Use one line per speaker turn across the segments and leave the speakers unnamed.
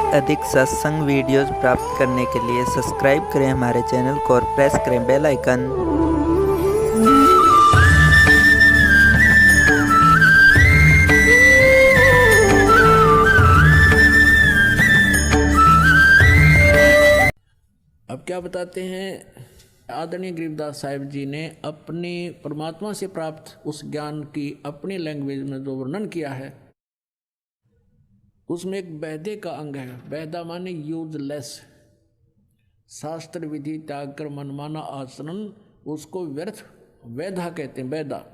अधिक सत्संग वीडियोस प्राप्त करने के लिए सब्सक्राइब करें हमारे चैनल को और प्रेस करें बेल आइकन।
अब क्या बताते हैं, आदरणीय गरीबदास साहिब जी ने अपने परमात्मा से प्राप्त उस ज्ञान की अपनी लैंग्वेज में जो वर्णन किया है, उसमें एक वैधे का अंग है। वैधा माने यूजलेस, शास्त्र विधि त्याग कर मनमाना आचरण, उसको व्यर्थ वैधा कहते हैं। वैधा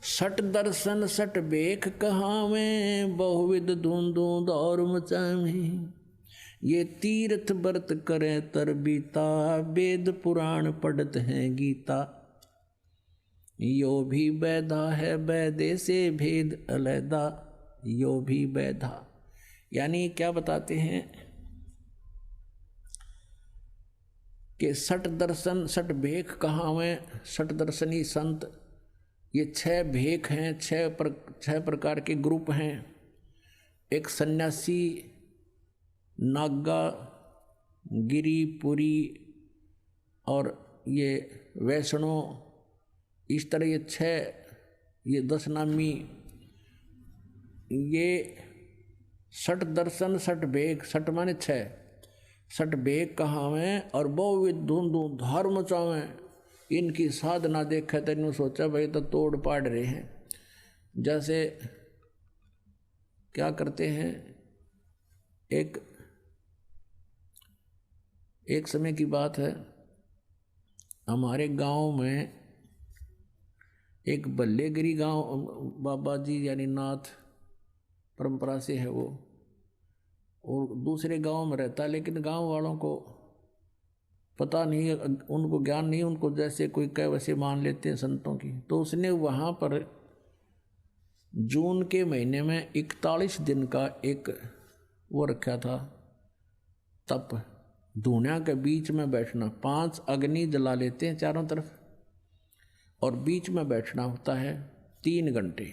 सट दर्शन सट बेख कहावें, बहुविध धूंधू दौर मचावें। ये तीर्थ व्रत करें तर बीता, वेद पुराण पढ़त हैं गीता। यो भी वैधा है वैदे से भेद अलैदा, यो भी वैधा। यानी क्या बताते हैं कि सठ दर्शन सठ भेख कहावें। सठ दर्शनी संत, ये 6 भेख हैं, 6 प्रकार के ग्रुप हैं। एक सन्यासी, नागा, गिरिपुरी और ये वैष्णो, इस तरह ये 6, ये 10 नामी, ये सठ दर्शन सठ भेख। सठ माने 6, सठ भेख कहावें और बहुविध धूंधू धर्म चावें। इनकी साधना देखा तो इन्होंने सोचा भाई तो तोड़ पाड़ रहे हैं। जैसे क्या करते हैं, एक समय की बात है, हमारे गांव में एक बल्लेगिरी गांव, बाबा जी यानी नाथ परंपरा से है वो, और दूसरे गांव में रहता है, लेकिन गांव वालों को पता नहीं, उनको ज्ञान नहीं, उनको जैसे कोई कहे वैसे मान लेते हैं संतों की। तो उसने वहाँ पर जून के महीने में 41 दिन का एक वो रखा था तप। धुनिया के बीच में बैठना, 5 अग्नि जला लेते हैं चारों तरफ और बीच में बैठना होता है 3 घंटे।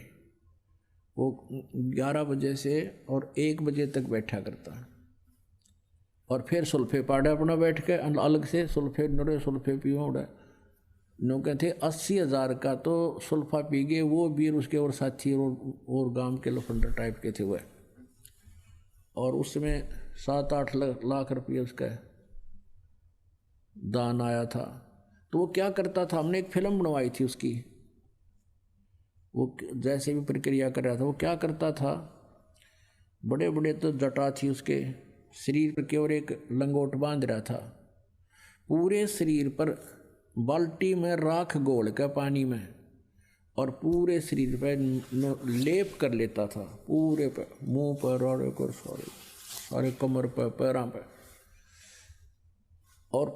वो 11 बजे से और 1 बजे तक बैठा करता है, और फिर सुल्फे पाड़े अपना बैठ के अलग से सुल्फे नरे सुल्फे पियो उड़ा। नो कहते 80,000 का तो सुल्फा पी गए वो भी, उसके और साथी और गांव के लफंडर टाइप के थे वह, और उसमें 7-8 लाख रुपये उसका दान आया था। तो वो क्या करता था, हमने एक फिल्म बनवाई थी उसकी, वो जैसे भी प्रक्रिया कर रहा था, वो क्या करता था, बड़े बड़े तो जटा थी उसके शरीर के, और एक लंगोट बांध रहा था, पूरे शरीर पर बाल्टी में राख घोल के पानी में, और पूरे शरीर पर लेप कर लेता था, पूरे पे, मुंह पर, रोड़े कर, सारे कमर पर, पैरों पर, और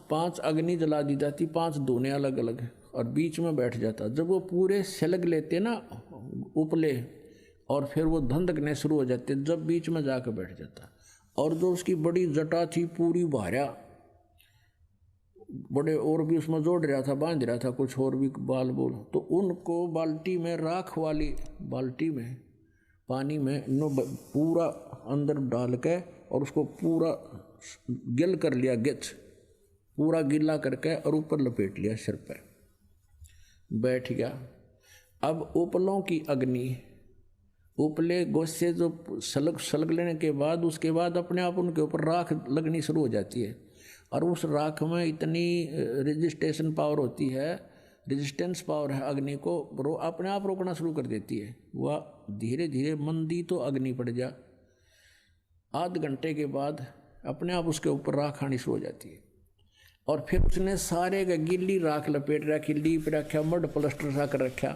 5 अग्नि जला दी जाती, 5 धुने अलग अलग, और बीच में बैठ जाता। जब वो पूरे सलग लेते ना उपले, और फिर वो धंधकने शुरू हो जाते, जब बीच में जाकर बैठ जाता। और जो उसकी बड़ी जटा थी पूरी भार्या, बड़े और भी उसमें जोड़ रहा था, बांध रहा था कुछ और भी बाल बोल, तो उनको बाल्टी में, राख वाली बाल्टी में, पानी में पूरा अंदर डाल के, और उसको पूरा गिल कर लिया, गिच पूरा गीला करके, और ऊपर लपेट लिया सिर पे, बैठ गया। अब उपलों की अग्नि, उपले गोसे जो सलग लेने के बाद, उसके बाद अपने आप उनके ऊपर राख लगनी शुरू हो जाती है, और उस राख में इतनी रेजिस्टेशन पावर होती है, रेजिस्टेंस पावर है अग्नि को, अपने आप रोकना शुरू कर देती है। वह धीरे धीरे मंदी तो अग्नि पड़ जा, आध घंटे के बाद अपने आप उसके ऊपर राख आनी शुरू हो जाती है। और फिर उसने सारे का गिल्ली राख लपेट रखी, लीप रखा, मड प्लस्टर सा कर रखा।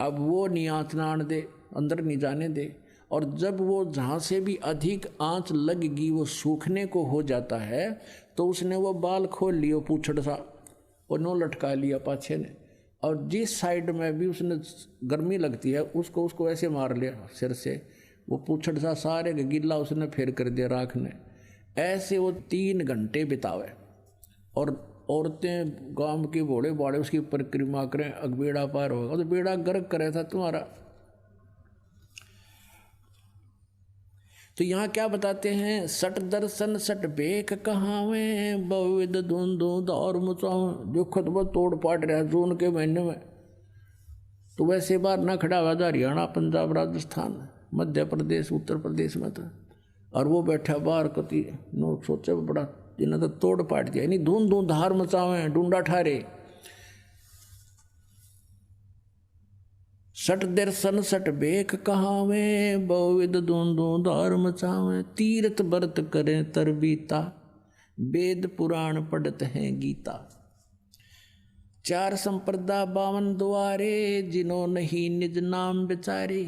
अब वो नहीं आँच ना आने दे, अंदर नहीं जाने दे, और जब वो जहाँ से भी अधिक आँच लगेगी वो सूखने को हो जाता है, तो उसने वो बाल खोल लिया पूछड़ सा, और नो लटका लिया पाछे ने, और जिस साइड में भी उसने गर्मी लगती है उसको ऐसे मार लिया सिर से, वो पूछड़ सा सारे का गिल्ला उसने फेर कर दिया राख ने। ऐसे वो 3 घंटे बितावे, और औरतें गांव के भोले बाड़े उसकी परिक्रमा करें, बेड़ा पार होगा तो बेड़ा गर्क करे था तुम्हारा। तो यहाँ क्या बताते हैं, सट दर्शन सट बेक कहावे बहुविध धुंधु दौर मुचाओ। देखो तो बहुत तोड़ पाट रहा जून के महीने में, तो वैसे बार ना खड़ा हुआ था हरियाणा, पंजाब, राजस्थान, मध्य प्रदेश, उत्तर प्रदेश में था, और वो बैठा बाहर कति नो सोचे बड़ा जिन्हें तो तोड़ पाट दिया, यानी धूम धूम धार मचावे ढूंढा ठारे। सट दर्शन सट बेक कहावे बहुविध धुंधु धार मचावे। तीर्थ व्रत करें तरबीता वेद पुराण पढ़त हैं गीता। 4 संप्रदा 52 द्वारे जिन्हों नहीं निज नाम विचारे।